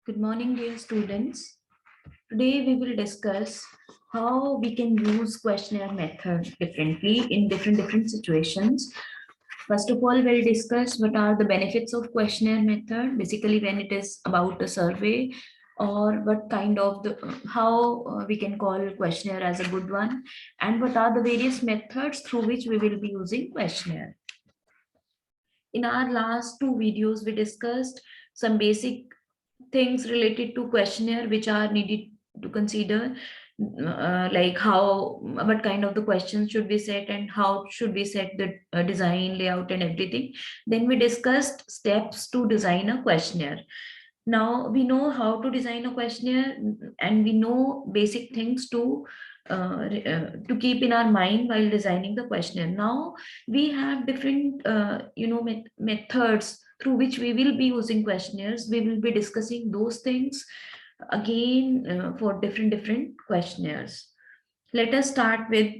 Good morning, dear students. Today we will discuss how we can use questionnaire method differently in different situations. First of all, we'll discuss what are the benefits of questionnaire method, basically when it is about a survey or what kind of the how we can call questionnaire as a good one, and what are the various methods through which we will be using questionnaire. In our last two videos, we discussed some basic things related to questionnaire which are needed to consider, like how what kind of the questions should be set and how should we set the design layout and everything. Then we discussed steps to design a questionnaire. Now we know how to design a questionnaire, and we know basic things to keep in our mind while designing the questionnaire. Now we have different methods through which we will be using questionnaires. We will be discussing those things again for different questionnaires. Let us start with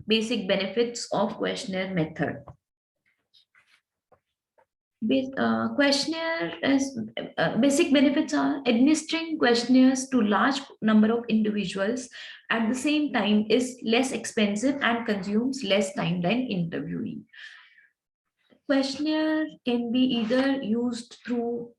basic benefits of questionnaire method. Questionnaire is basic benefits are administering questionnaires to large number of individuals at the same time is less expensive and consumes less time than interviewing. Questionnaire can be either used through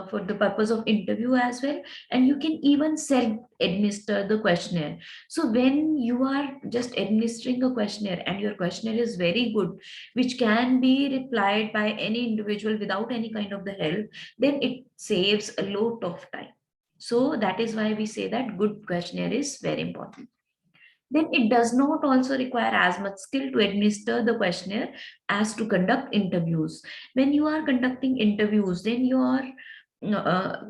for the purpose of interview as well, and you can even self administer the questionnaire. So when you are just administering a questionnaire and your questionnaire is very good, which can be replied by any individual without any kind of the help, then it saves a lot of time. So that is why we say that good questionnaire is very important. Then it does not also require as much skill to administer the questionnaire as to conduct interviews. When you are conducting interviews, then your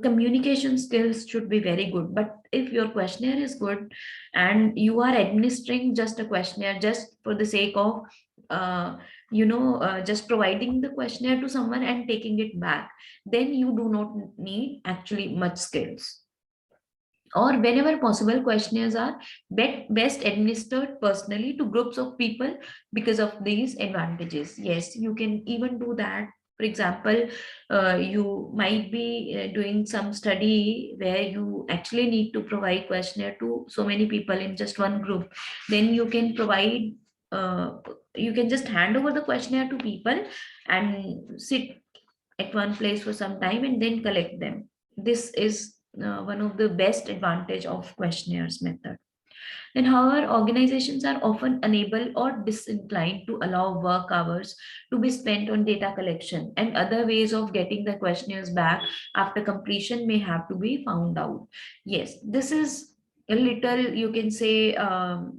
communication skills should be very good. But if your questionnaire is good and you are administering just a questionnaire just for the sake of just providing the questionnaire to someone and taking it back, then you do not need actually much skills. Or whenever possible, questionnaires are best administered personally to groups of people because of these advantages. Yes, you can even do that. For example, you might be doing some study where you actually need to provide questionnaire to so many people in just one group. Then you can provide, you can just hand over the questionnaire to people and sit at one place for some time and then collect them. This is one of the best advantage of questionnaires method. And however, organizations are often unable or disinclined to allow work hours to be spent on data collection, and other ways of getting the questionnaires back after completion may have to be found out. Yes, this is a little, you can say,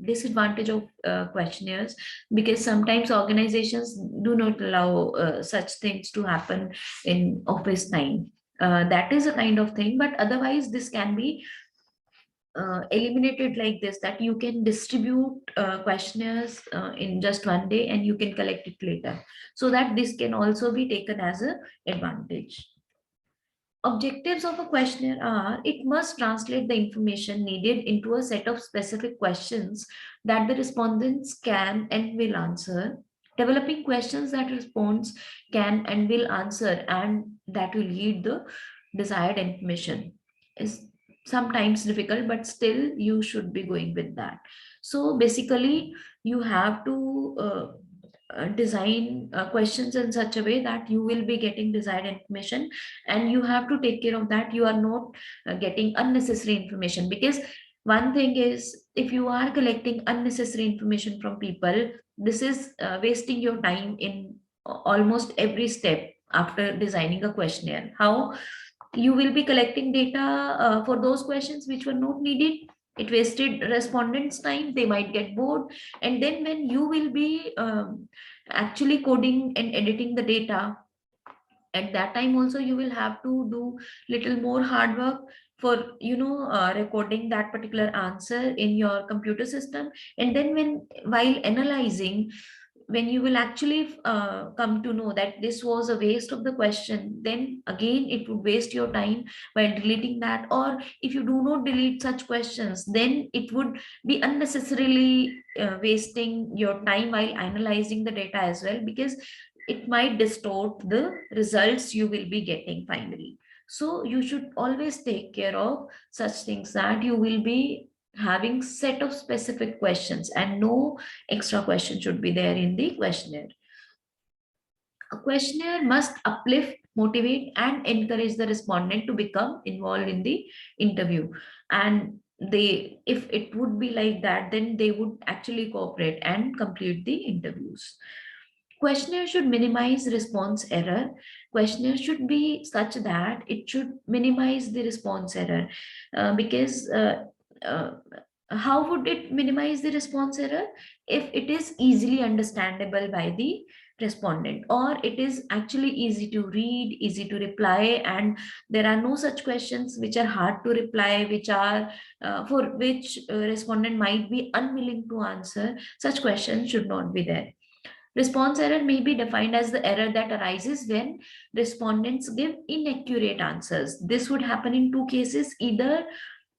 disadvantage of questionnaires, because sometimes organizations do not allow such things to happen in office time. That is a kind of thing, but otherwise this can be eliminated like this, that you can distribute questionnaires in just one day and you can collect it later, so that this can also be taken as a advantage. Objectives of a questionnaire are: it must translate the information needed into a set of specific questions that the respondents can and will answer. Developing questions that response can and will answer and that will lead the desired information is sometimes difficult, but still you should be going with that. So basically, you have to design questions in such a way that you will be getting desired information, and you have to take care of that you are not getting unnecessary information. Because one thing is, if you are collecting unnecessary information from people, this is wasting your time in almost every step after designing a questionnaire. How you will be collecting data for those questions which were not needed. It wasted respondents time, they might get bored, and then when you will be actually coding and editing the data, at that time also you will have to do little more hard work for recording that particular answer in your computer system. And then while analyzing, when you will actually come to know that this was a waste of the question, then again it would waste your time by deleting that. Or if you do not delete such questions, then it would be unnecessarily wasting your time while analyzing the data as well, because it might distort the results you will be getting finally. So you should always take care of such things, that you will be having set of specific questions and no extra question should be there in the questionnaire. A questionnaire must uplift, motivate, and encourage the respondent to become involved in the interview. And they, if it would be like that, then they would actually cooperate and complete the interviews. Questionnaire should minimize response error. Questionnaire should be such that it should minimize the response error, because uh, how would it minimize the response error? If it is easily understandable by the respondent, or it is actually easy to read, easy to reply, and there are no such questions which are hard to reply, which are for which respondent might be unwilling to answer. Such questions should not be there. Response error may be defined as the error that arises when respondents give inaccurate answers. This would happen in two cases. Either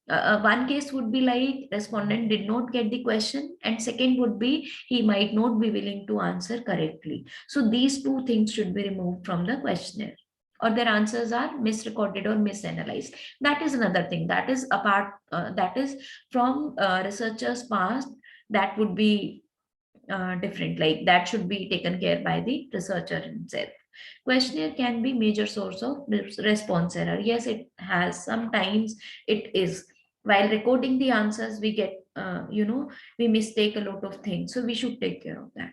one case would be like respondent did not get the question, and second would be he might not be willing to answer correctly. So these two things should be removed from the questionnaire, or their answers are misrecorded or misanalyzed. That is another thing, that is apart, that is from researchers past, that would be different, like that should be taken care by the researcher himself. Questionnaire can be major source of response error. Yes, it has, sometimes it is. While recording the answers, we get we mistake a lot of things, so we should take care of that.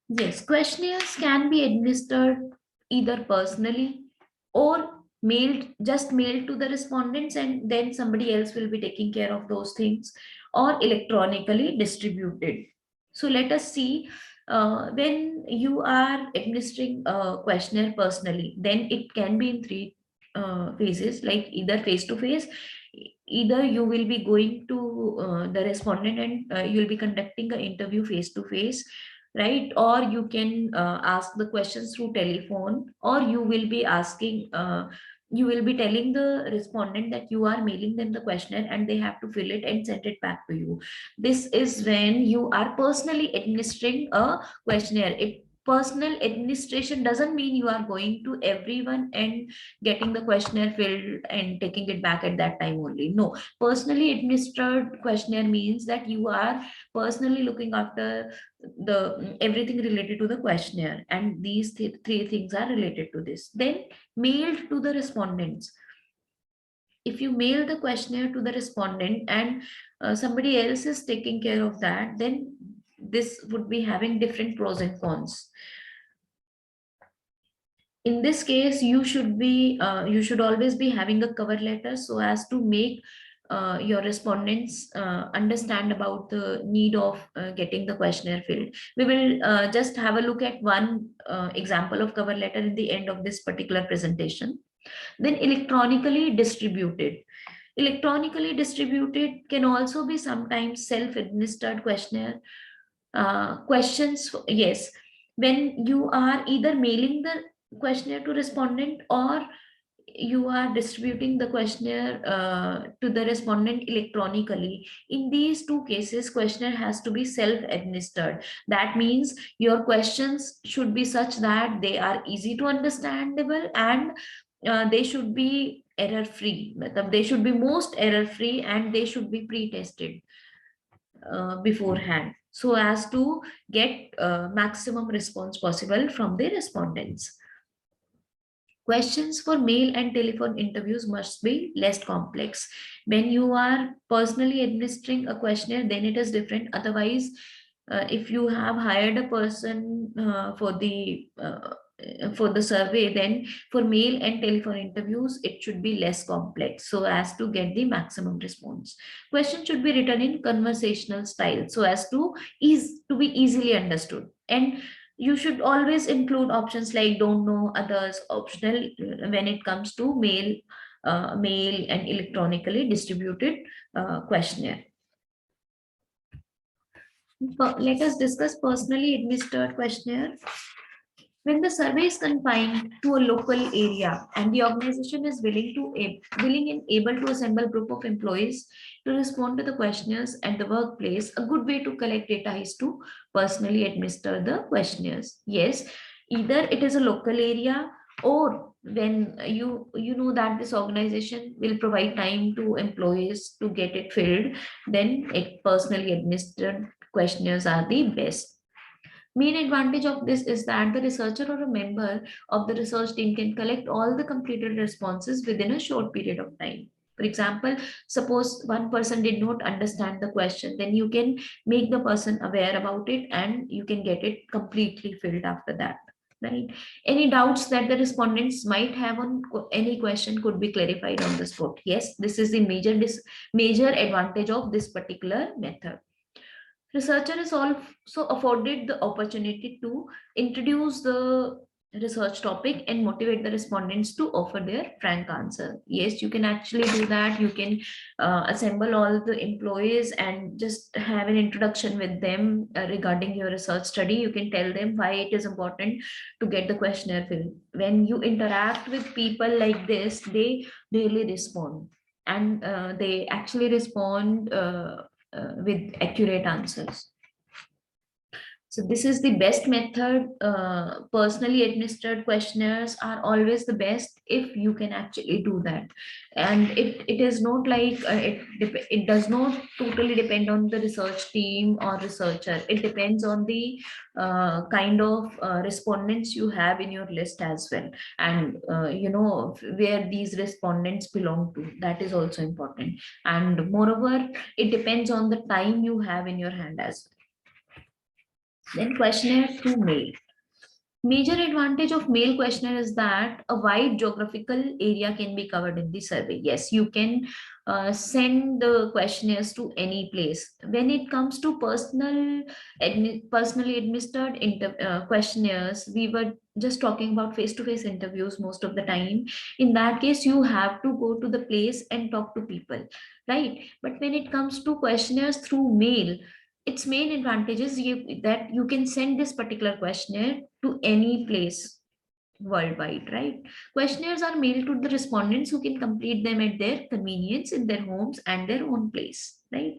Yes, questionnaires can be administered either personally or mailed to the respondents, and then somebody else will be taking care of those things, or electronically distributed. So let us see, when you are administering a questionnaire personally, then it can be in three phases, like either face to face, either you will be going to the respondent and you'll be conducting an interview face to face, right? Or you can ask the questions through telephone, or you will be asking, you will be telling the respondent that you are mailing them the questionnaire and they have to fill it and send it back to you. This is when you are personally administering a questionnaire. It Personal administration doesn't mean you are going to everyone and getting the questionnaire filled and taking it back at that time only. No, personally administered questionnaire means that you are personally looking after the everything related to the questionnaire, and these three things are related to this. Then mailed to the respondents. If you mail the questionnaire to the respondent and somebody else is taking care of that, then this would be having different pros and cons. In this case, you should always be having a cover letter so as to make your respondents understand about the need of getting the questionnaire filled. We will just have a look at one example of cover letter in the end of this particular presentation. Then electronically distributed. Electronically distributed can also be sometimes self-administered questionnaire. Yes, when you are either mailing the questionnaire to respondent, or you are distributing the questionnaire to the respondent electronically. In these two cases, questionnaire has to be self-administered. That means your questions should be such that they are easy to understandable, and they should be error free. They should be most error free, and they should be pre-tested beforehand, so as to get maximum response possible from the respondents. Questions for mail and telephone interviews must be less complex. When you are personally administering a questionnaire, then it is different. Otherwise, if you have hired a person for the survey, then for mail and telephone interviews, it should be less complex so as to get the maximum response. Questions should be written in conversational style so as to be easily understood. And you should always include options like don't know, others, optional when it comes to mail and electronically distributed questionnaire. But let us discuss personally administered questionnaire. When the survey is confined to a local area and the organization is willing and able to assemble group of employees to respond to the questionnaires at the workplace, a good way to collect data is to personally administer the questionnaires. Yes, either it is a local area Or when you know that this organization will provide time to employees to get it filled, then it personally administered questionnaires are the best. Main advantage of this is that the researcher or a member of the research team can collect all the completed responses within a short period of time. For example, suppose one person did not understand the question, then you can make the person aware about it and you can get it completely filled after that. Right? Any doubts that the respondents might have on any question could be clarified on the spot. Yes, this is the major advantage of this particular method. Researcher is also afforded the opportunity to introduce the research topic and motivate the respondents to offer their frank answer. Yes, you can actually do that. You can assemble all the employees and just have an introduction with them regarding your research study. You can tell them why it is important to get the questionnaire filled. When you interact with people like this, they really respond, and they actually respond with accurate answers. So this is the best method. Personally administered questionnaires are always the best if you can actually do that. And it is not like it does not totally depend on the research team or researcher. It depends on the kind of respondents you have in your list as well. And where these respondents belong to, that is also important. And moreover, it depends on the time you have in your hand as well. Then questionnaire through mail. Major advantage of mail questionnaire is that a wide geographical area can be covered in the survey. Yes, you can send the questionnaires to any place. When it comes to personally administered questionnaires, we were just talking about face-to-face interviews most of the time. In that case, you have to go to the place and talk to people, right? But when it comes to questionnaires through mail, its main advantage is that you can send this particular questionnaire to any place worldwide, right? Questionnaires are mailed to the respondents who can complete them at their convenience in their homes and their own place, right?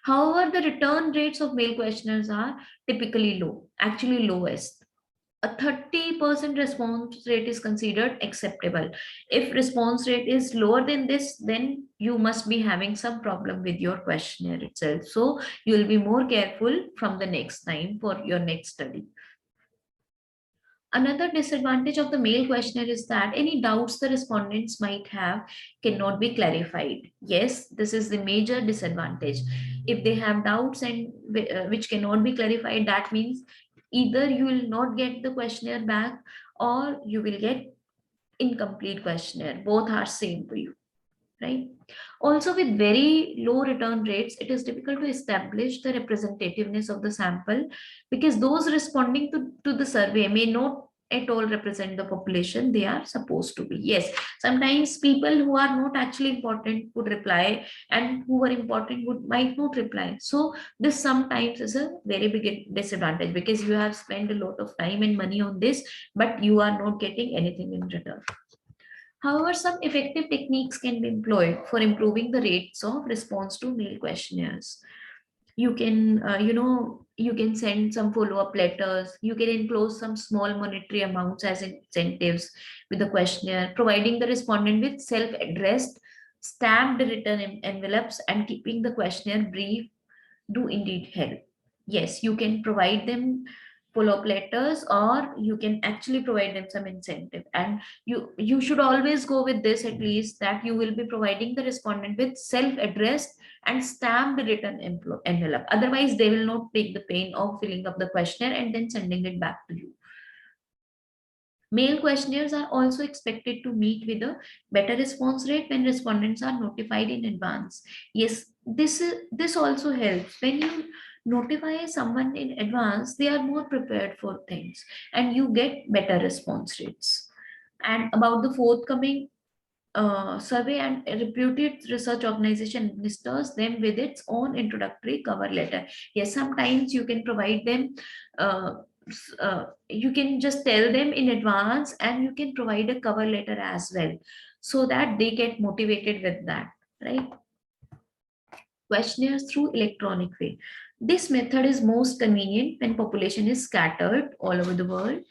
However, the return rates of mail questionnaires are typically low, actually lowest. A 30% response rate is considered acceptable. If response rate is lower than this, then you must be having some problem with your questionnaire itself. So you will be more careful from the next time for your next study. Another disadvantage of the mail questionnaire is that any doubts the respondents might have cannot be clarified. Yes, this is the major disadvantage. If they have doubts and which cannot be clarified, that means either you will not get the questionnaire back or you will get incomplete questionnaire. Both are same to you, right? Also, with very low return rates, it is difficult to establish the representativeness of the sample because those responding to the survey may not at all represent the population they are supposed to be. Yes, sometimes people who are not actually important would reply, and who are important might not reply. So this sometimes is a very big disadvantage because you have spent a lot of time and money on this, but you are not getting anything in return. However, some effective techniques can be employed for improving the rates of response to mail questionnaires. You can, you can send some follow-up letters. You can enclose some small monetary amounts as incentives with the questionnaire, providing the respondent with self-addressed, stamped return envelopes, and keeping the questionnaire brief do indeed help. Yes, you can provide them follow-up letters, or you can actually provide them some incentive. And you should always go with this, at least that you will be providing the respondent with self-addressed and stamped written envelope. Otherwise, they will not take the pain of filling up the questionnaire and then sending it back to you. Mail questionnaires are also expected to meet with a better response rate when respondents are notified in advance. Yes, this also helps. When you notify someone in advance, they are more prepared for things and you get better response rates. And about the forthcoming survey, and a reputed research organization administers them with its own introductory cover letter. Yes, sometimes you can provide them, you can just tell them in advance and you can provide a cover letter as well so that they get motivated with that, right? Questionnaires through electronic way. This method is most convenient when population is scattered all over the world.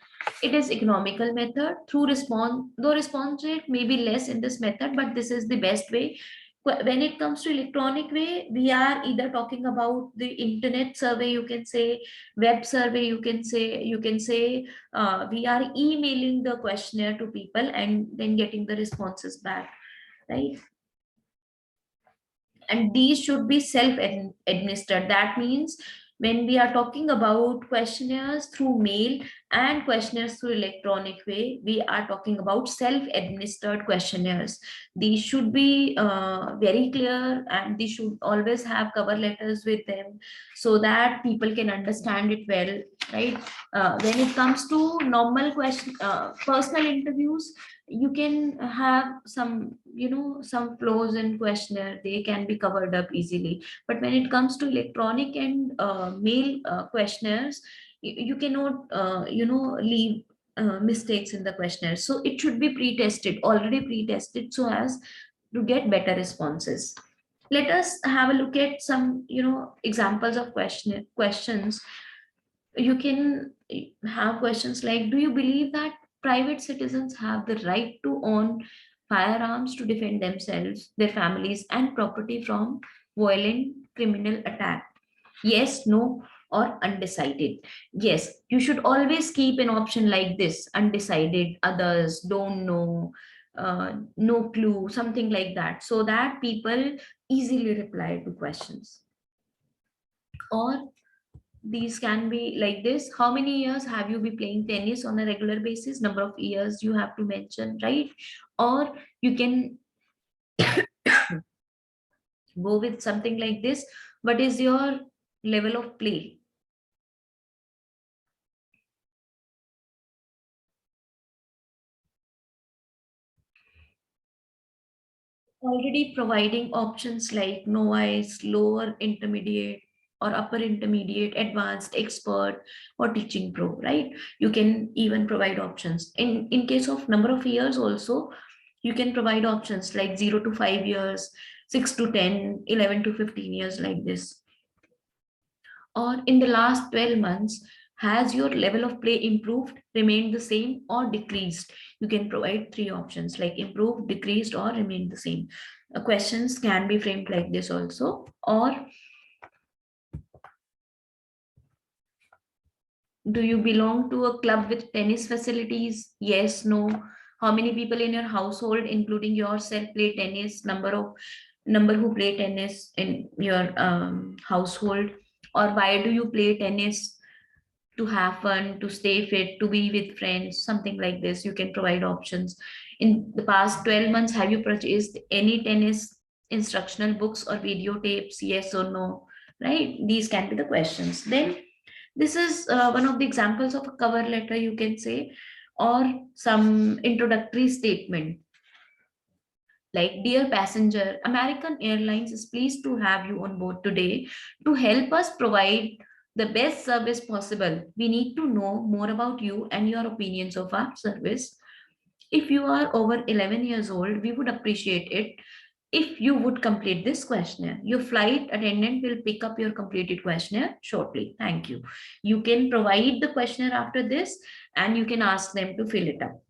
It is economical method through response, though response rate may be less in this method, but this is the best way. When it comes to electronic way, we are either talking about the internet survey, you can say, web survey, you can say we are emailing the questionnaire to people and then getting the responses back, right? And these should be self administered. That means when we are talking about questionnaires through mail and questionnaires through electronic way, we are talking about self administered questionnaires. These should be very clear, and they should always have cover letters with them so that people can understand it well, right? When it comes to normal personal interviews, you can have some, some flaws in questionnaire, they can be covered up easily. But when it comes to electronic and mail questionnaires, you cannot leave mistakes in the questionnaire, so it should be pre-tested, already pre-tested, so as to get better responses. Let us have a look at some, examples of questions. You can have questions like, do you believe that private citizens have the right to own firearms to defend themselves, their families, and property from violent criminal attack? Yes, no, or undecided. Yes, you should always keep an option like this: undecided, others, don't know, no clue, something like that, so that people easily reply to questions. Or these can be like this: how many years have you been playing tennis on a regular basis? Number of years you have to mention, right? Or you can go with something like this: what is your level of play? Already providing options like novice, lower intermediate, or upper intermediate, advanced, expert, or teaching pro, right? You can even provide options. In case of number of years also, you can provide options like 0 to 5 years, 6 to 10, 11 to 15 years, like this. Or in the last 12 months, has your level of play improved, remained the same, or decreased? You can provide three options like improved, decreased, or remained the same. Questions can be framed like this also. Or, do you belong to a club with tennis facilities? Yes, no. How many people in your household, including yourself, play tennis? Number who play tennis in your household. Or why do you play tennis? To have fun, to stay fit, to be with friends, something like this. You can provide options. In the past 12 months, have you purchased any tennis instructional books or videotapes? Yes or no, right? These can be the questions. Then this is one of the examples of a cover letter, you can say, or some introductory statement like, dear passenger, American Airlines is pleased to have you on board today. To help us provide the best service possible, we need to know more about you and your opinions of our service. If you are over 11 years old, we would appreciate it if you would complete this questionnaire. Your flight attendant will pick up your completed questionnaire shortly. Thank you. You can provide the questionnaire after this, and you can ask them to fill it up.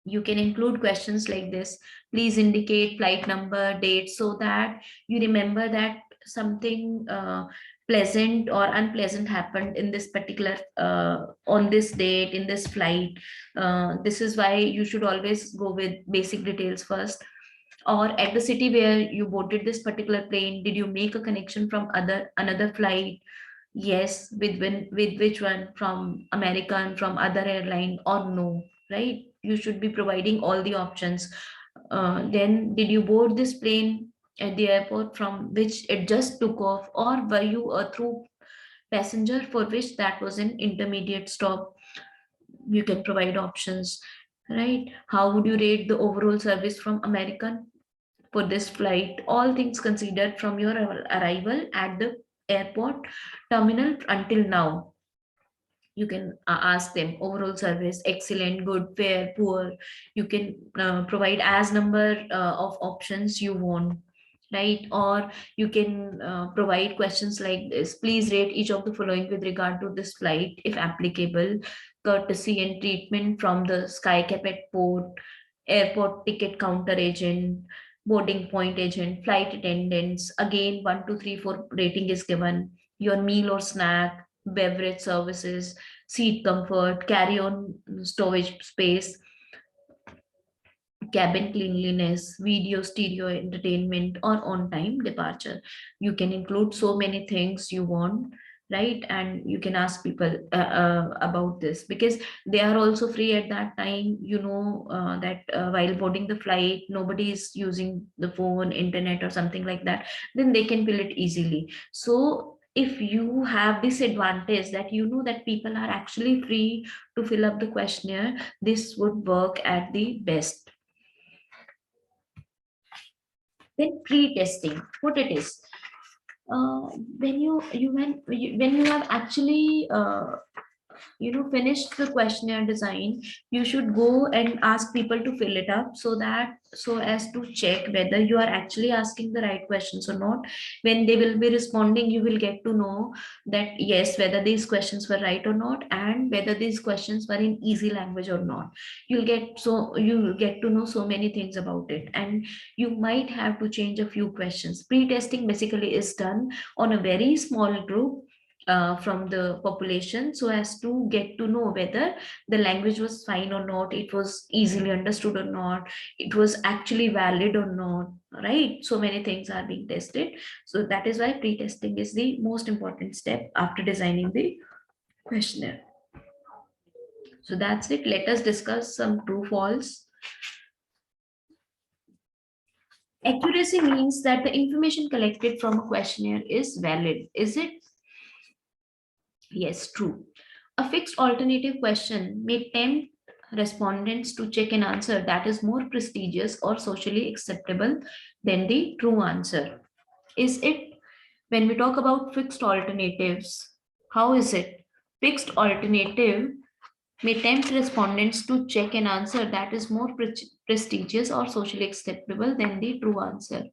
You can include questions like this: please indicate flight number, date, so that you remember that something pleasant or unpleasant happened in this particular on this date in this flight. This is why you should always go with basic details first. Or, at the city where you boarded this particular plane, did you make a connection from another flight? Yes. With which one? From American, from other airline, or no, right? You should be providing all the options. Then, did you board this plane at the airport from which it just took off, or were you a through passenger for which that was an intermediate stop? You can provide options, right? How would you rate the overall service from American for this flight? All things considered from your arrival at the airport terminal until now. You can ask them: overall service excellent, good, fair, poor. You can provide as number of options you want, right? Or you can provide questions like this: please rate each of the following with regard to this flight if applicable. courtesy and treatment from the sky capet port, airport ticket counter agent, boarding point agent, flight attendants. Again, 1, 2, 3, 4 rating is given. Your meal or snack, beverage services, seat comfort, carry on storage space, cabin cleanliness, video, stereo entertainment, or on time departure. You can include so many things you want, right? And you can ask people about this, because they are also free at that time. That while boarding the flight, nobody is using the phone, internet, or something like that. Then they can fill it easily. So if you have this advantage that that people are actually free to fill up the questionnaire, this would work at the best. Then pre-testing, what it is, when you have actually finished the questionnaire design, you should go and ask people to fill it up, so as to check whether you are actually asking the right questions or not. When they will be responding, you will get to know that yes, whether these questions were right or not, and whether these questions were in easy language or not. You'll get to know so many things about it, and you might have to change a few questions. Pre-testing basically is done on a very small group from the population, so as to get to know whether the language was fine or not, it was easily understood or not, it was actually valid or not, right? So many things are being tested. So that is why pre-testing is the most important step after designing the questionnaire. So that's it. Let us discuss some true false. Accuracy means that the information collected from a questionnaire is valid. Is it? Yes, true. A fixed alternative question may tempt respondents to check an answer that is more prestigious or socially acceptable than the true answer. Is it? When we talk about fixed alternatives, how is it? Fixed alternative may tempt respondents to check an answer that is more prestigious or socially acceptable than the true answer.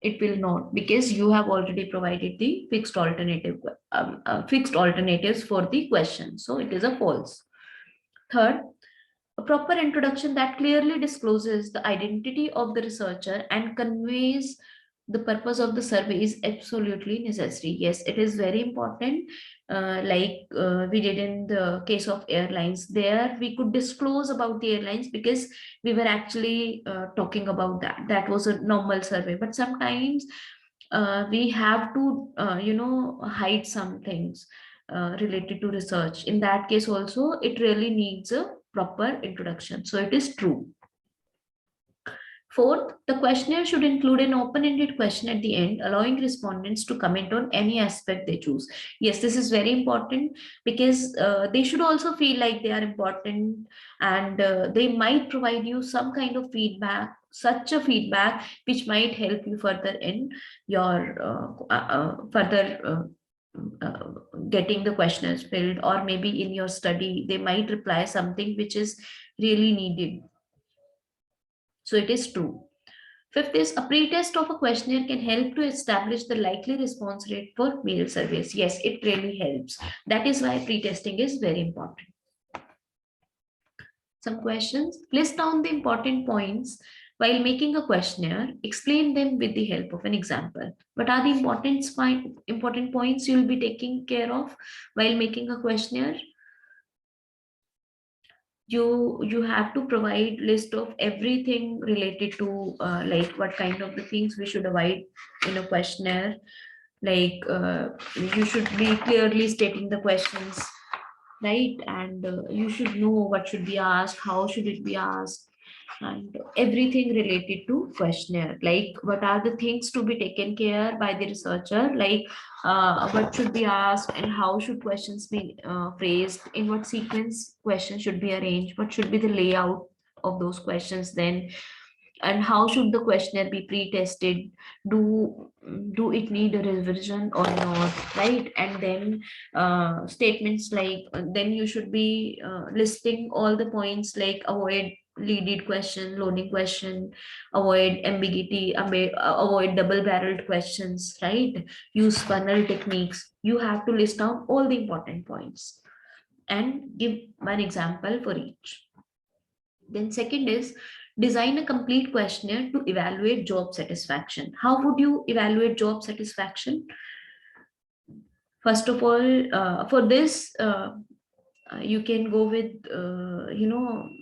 It will not, because you have already provided the fixed alternatives for the question, so it is a false. Third, a proper introduction that clearly discloses the identity of the researcher and conveys the purpose of the survey is absolutely necessary. Yes, it is very important. Like we did in the case of airlines, there we could disclose about the airlines because we were actually talking about that. That was a normal survey. But sometimes we have to, hide some things related to research. In that case, also, it really needs a proper introduction. So it is true. Fourth, the questionnaire should include an open-ended question at the end, allowing respondents to comment on any aspect they choose. Yes, this is very important because they should also feel like they are important, and they might provide you some kind of feedback, such a feedback which might help you further in your further getting the questionnaires filled, or maybe in your study they might reply something which is really needed. So it is true. Fifth is, a pretest of a questionnaire can help to establish the likely response rate for mail surveys. Yes, it really helps. That is why pretesting is very important. Some questions. List down the important points while making a questionnaire. Explain them with the help of an example. What are the important points you will be taking care of while making a questionnaire? You have to provide list of everything related to like what kind of the things we should avoid in a questionnaire. Like you should be clearly stating the questions, right? And you should know what should be asked, how should it be asked, and everything related to questionnaire. Like what are the things to be taken care by the researcher, like what should be asked and how should questions be phrased, in what sequence questions should be arranged, what should be the layout of those questions then, and how should the questionnaire be pre-tested, do it need a revision or not, right? And then statements like then you should be listing all the points, like avoid leaded question, loading question, avoid ambiguity, avoid double barreled questions, right? Use funnel techniques. You have to list down all the important points. and give one example for each. Then second is design a complete questionnaire to evaluate job satisfaction. How would you evaluate job satisfaction? First of all, for this, you can go with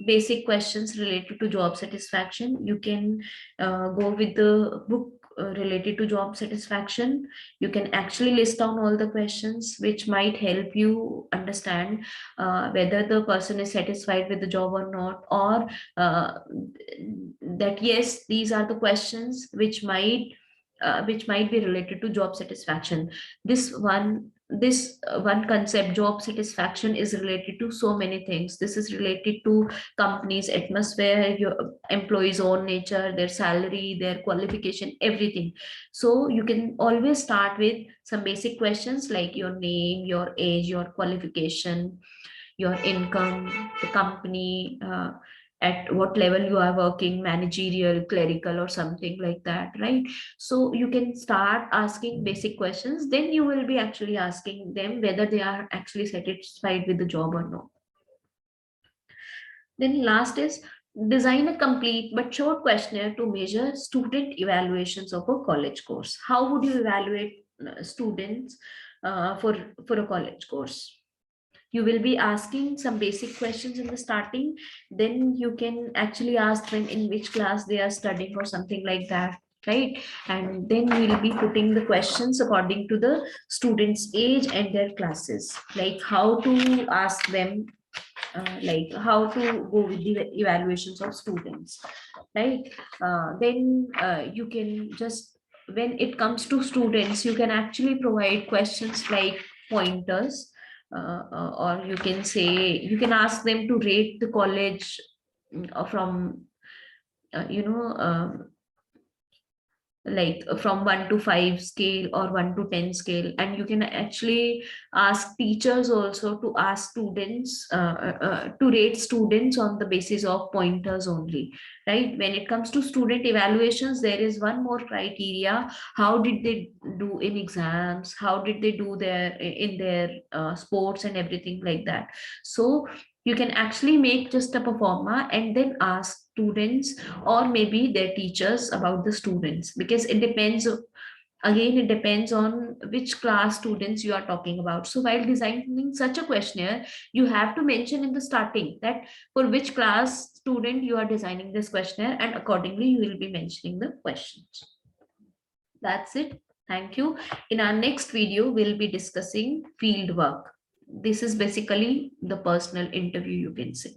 basic questions related to job satisfaction. You can go with the book related to job satisfaction. You can actually list down all the questions which might help you understand whether the person is satisfied with the job or not, or that yes, these are the questions which might be related to job satisfaction. This one concept, job satisfaction, is related to so many things. This is related to company's atmosphere, your employees own nature, their salary, their qualification, everything. So you can always start with some basic questions like your name, your age, your qualification, your income, the company, at what level you are working, managerial, clerical, or something like that, right? So you can start asking basic questions, then you will be actually asking them whether they are actually satisfied with the job or not. Then last is design a complete but short questionnaire to measure student evaluations of a college course. How would you evaluate students for a college course? You will be asking some basic questions in the starting, then you can actually ask them in which class they are studying or something like that, right? And then we'll be putting the questions according to the students age and their classes, like how to ask them, like how to go with the evaluations of students, right? Then you can just, when it comes to students, you can actually provide questions like pointers, or you can say, you can ask them to rate the college from uh, you know um, like from 1 to 5 scale or 1 to 10 scale. And you can actually ask teachers also to ask students to rate students on the basis of pointers only, right? When it comes to student evaluations, there is one more criteria: how did they do in exams, how did they do their in their sports and everything like that. So you can actually make just a performa and then ask students or maybe their teachers about the students, because it depends, again it depends on which class students you are talking about. So while designing such a questionnaire, you have to mention in the starting that for which class student you are designing this questionnaire, and accordingly you will be mentioning the questions. That's it. Thank you. In our next video we'll be discussing field work. This is basically the personal interview, you can say.